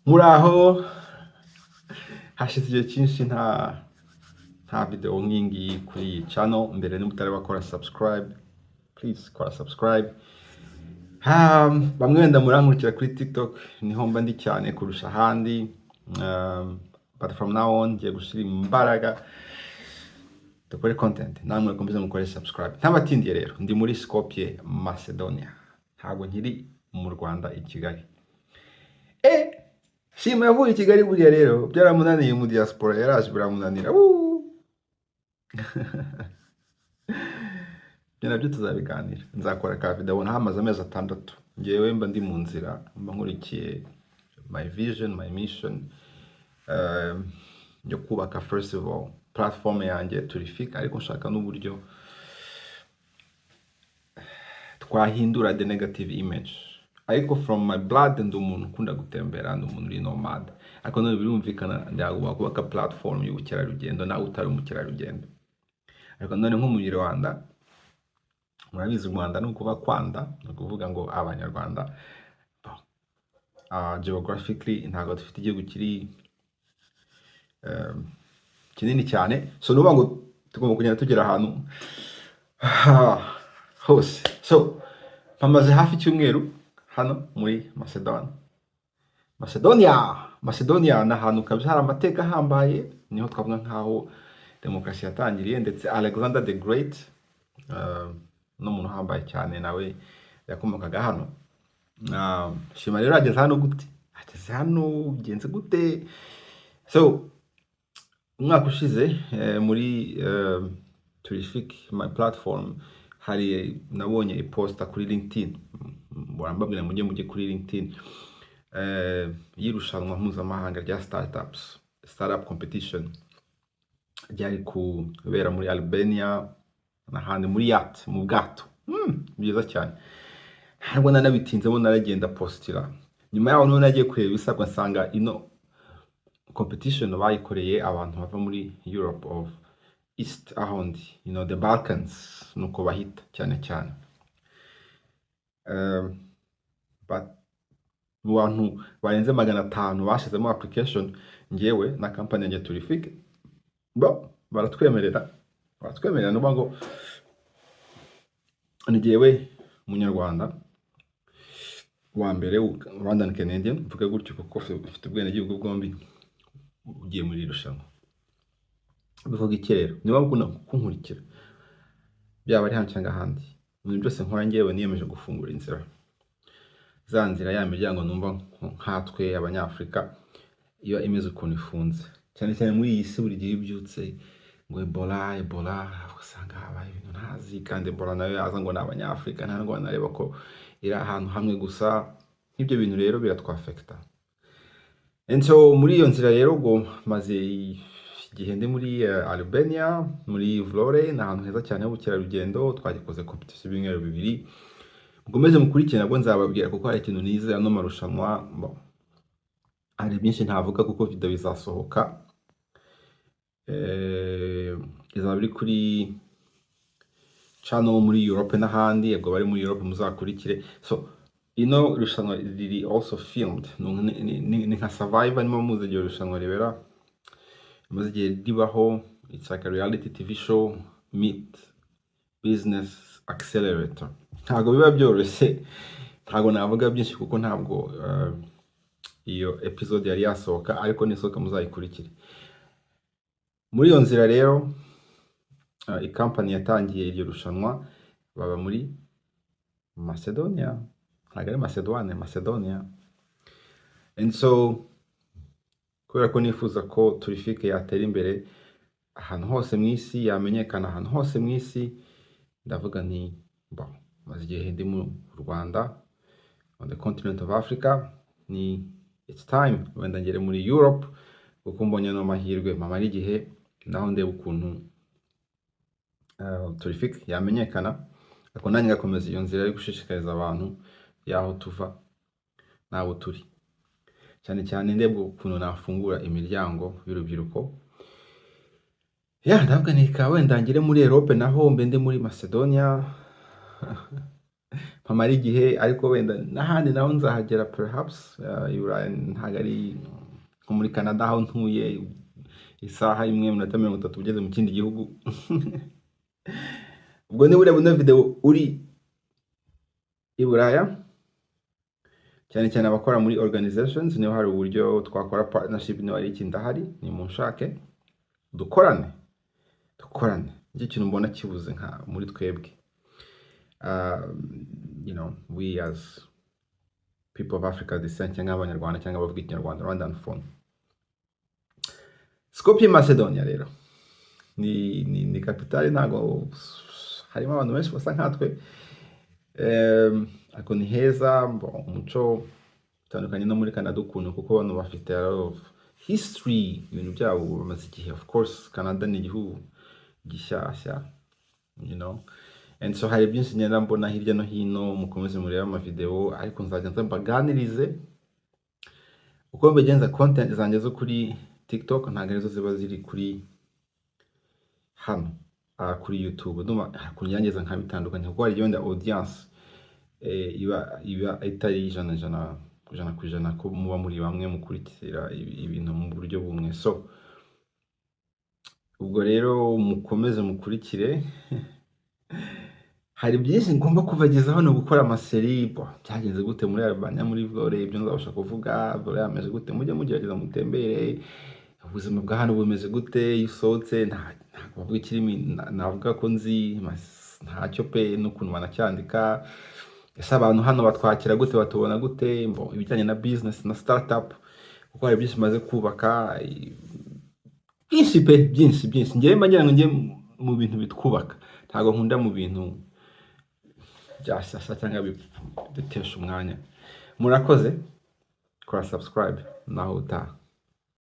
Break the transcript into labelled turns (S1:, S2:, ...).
S1: Muraho hashize igihe cyinshi nta video nk'ingiyi kuri iyi channel. Mbere nimutari bakora subscribe, please kora subscribe. Bamwe wenda murankurikira kuri TikTok, niho mba ndi cyane kurusha ahandi. But from now on ngiye gushyira imbaraga dukore content, namwe mukomeze mukore subscribe. Ntabatindiye rero, ndi muri Skopje, Macedonia, ntabwo nkiri mu Rwanda i Kigali. Shima yavuye i Kigali buriya rero byaramunaniye mu diaspora, yaraje biramunanira. Byo nabyo tuzabiganira, nzakora ka video hamaze amezi 6 ngewe mba ndi mu nzira, mba nkurikiye my vision, my mission yo kubaka first of all platform yanjye Terrific, ariko nshaka n'uburyo twahindura the negative image. Ariko from my blood ndi umuntu ukunda gutembera, ndi umuntu uri nomad, ariko none birumvikana ndagomba kubaka platform y'ubukerarugendo nawe utari umukerarugendo. Ariko none nko mu Rwanda, murabizi u Rwanda no kuba kwanda, no kuvuga ngo abanyarwanda geographically ntago dufite igihugu kiri kinini cyane, so nuba ngo tugomba kugenda tugera ahantu hose. So mpamaze hafi cyumweru hano muri Macedonia na ahantu kabisa hari amateka ahambaye, niho twavuga nkaho demokarasi yatangiriye, ndetse Alexander the Great no muntu ahambaye cyane nawe yakomokaga hano. Shima rero ageze hano gute? Ageze hano genze gute? So umwaka ushize muri Terrific, my platform, hari nabonye iposta kuri LinkedIn, mbabwira mujye kuri LinkedIn, y'irushanwa mpuzamahanga rya startup competition ryari kubera muri Albania n'ahandi muri yacht, mu bwato. Byiza cyane. Ntabwo nanabitinzemo, naragenda postira. Nyuma yaho none nagiye kureba ibisabwa, nsanga ino competition bayikoreye abantu bava muri Europe of East, ahondi, the Balkans nuko bahita cyane. But mu bantu barenze 500 bashizemo application, ngewe na company yanjye Terrific, baratwemerera nuba ngo ngewe munyarwanda wa mbere Rwandan Canadian, mvuga gutyo kuko ufite ubwene gihugu bwombi ugiye muri irushanwa. Bivuga iki rero? Niba mukunda kunkurikira, byaba ari hano cyangwa ahandi, mu byose nkora ngewe niyemeje gufungura inzira, za nzira ya miryango numva nkatwe abanyafrika iyo imeze ukuntu ifunze, cyane muri iyi si buri gihe ibyutse ngo Ebola, usanga habaye ibintu ntazi, kandi Ebola nayo yaza ngo n'abanyafrika, nta ndwara nareba ko iri ahantu hamwe gusa. Nk'ibyo bintu rero biratwafekta. And so muri iyo nzira rero ngo maze igihe ndi muri Albania, muri Vlore, n'ahantu heza cyane h'ubukerarugendo. Twagikoze competition y'ibintu 2. Mukomeze mukurikira, nabwo nzababwira kuko hari ikintu nize ano marushanwa. Hari byinshi ntavuga kuko video bizasohoka, izaba biri kuri channel muri Europe n'ahandi. Yego bari muri Europe muzakurikire. So ino rushanwa riri also filmed, ni nka survivor, nimo muze igihe rushanwa ribera, muze igihe ribaho. It's like a reality TV show meet business accelerator. Ntago biba byoroshye, ntago navuga byinshi kuko ntabwo iyo episode yari yasohoka, ariko nisohoka muzayikurikire. Muri iyo nzira rero company yatangiye iryo rushanwa, baba muri Macedonia, ntabwo ari Macedonia. And so kubera ko nifuza ko Terrific yatera imbere ahantu hose mu isi, yamenyekana ahantu hose mu isi, ndavuga nti maze igihe ndi mu Rwanda, on the continent of Africa, it's time wenda ngere muri Europe, kuko mbonye no mahirwe mamara igihe naho ndeba ukuntu Terrific yamenyekana, ariko nanjye ngakomeza iyo nzira yo gushishikariza abantu yaho tuva n'abo turi, cyane ndebwa ukuntu nafungura imiryango y'urubyiruko. Ndavuga ni wenda ngere muri Europe naho mbe ndi muri Macedonia, mpamara igihe, ariko wenda n'ahandi naho nzahagera perhaps. I Burayi ntabwo ari nko muri Canada aho ntuye isaha imwe iminota 30 ugeze mu kindi gihugu. Ubwo niba ureba ino video uri i Buraya, cyane cyane abakora muri organizations, niho hari uburyo twakora partnership, niba ari iki ndahari, ni munshake dukorane. Nicyo kintu mbona kibuze nka muri twebwe. You know, we as people of Africa descent, cyangwa abanyarwanda cyangwa abavuga ikinyarwanda, Rwandan phone. Skopje Macedonia rero ni kapitali, ntago harimo abantu benshi basa nkatwe, ariko ni heza, umuco utandukanye no muri Canada ukuntu, kuko abantu bafite a lot of history, ibintu byabo bamaze igihe. Of course Canada ni igihugu gishyashya, you know, and so hari byinshi ngenda mbona hirya no hino. Mukomeze murebe amavideo, ariko nzajya mbaganirize uko mbigenza. Content zanjye zo kuri TikTok ntabwo arizo ziba ziri kuri hano kuri YouTube. Ndumva kunyangeza nka bitandukanye, kuko hari yonda audience iba itari ijana ku ijana, ko muba muri bamwe mukurikira ibintu mu buryo bumwe. So ubwo rero mukomeze mukurikire. Hari byinshi ngomba kubagezaho, no gukora amaseri. Byagenze gute muri Albania, muri Vore, ibyo nzabasha kuvuga. Vore yameze gute, mujye mugerageza mutembere. Ubuzima bwa hano bumeze gute, iyo usohotse ntabwo bavuga ikirimi navuga ko nzi, ntacyo pe, n'ukuntu banacyandika. Ese abantu hano batwakira gute, batubona gute, ibijyanye na business na startup, kuko hari byinshi maze kubaka. Byinshi pe, byinshi. Ngewe mbagira ngo njye mu bintu bitwubaka, ntabwo nkunda mu bintu byasasa cyangwa bitesha umwanya. Murakoze, kora subscribe naho utaha.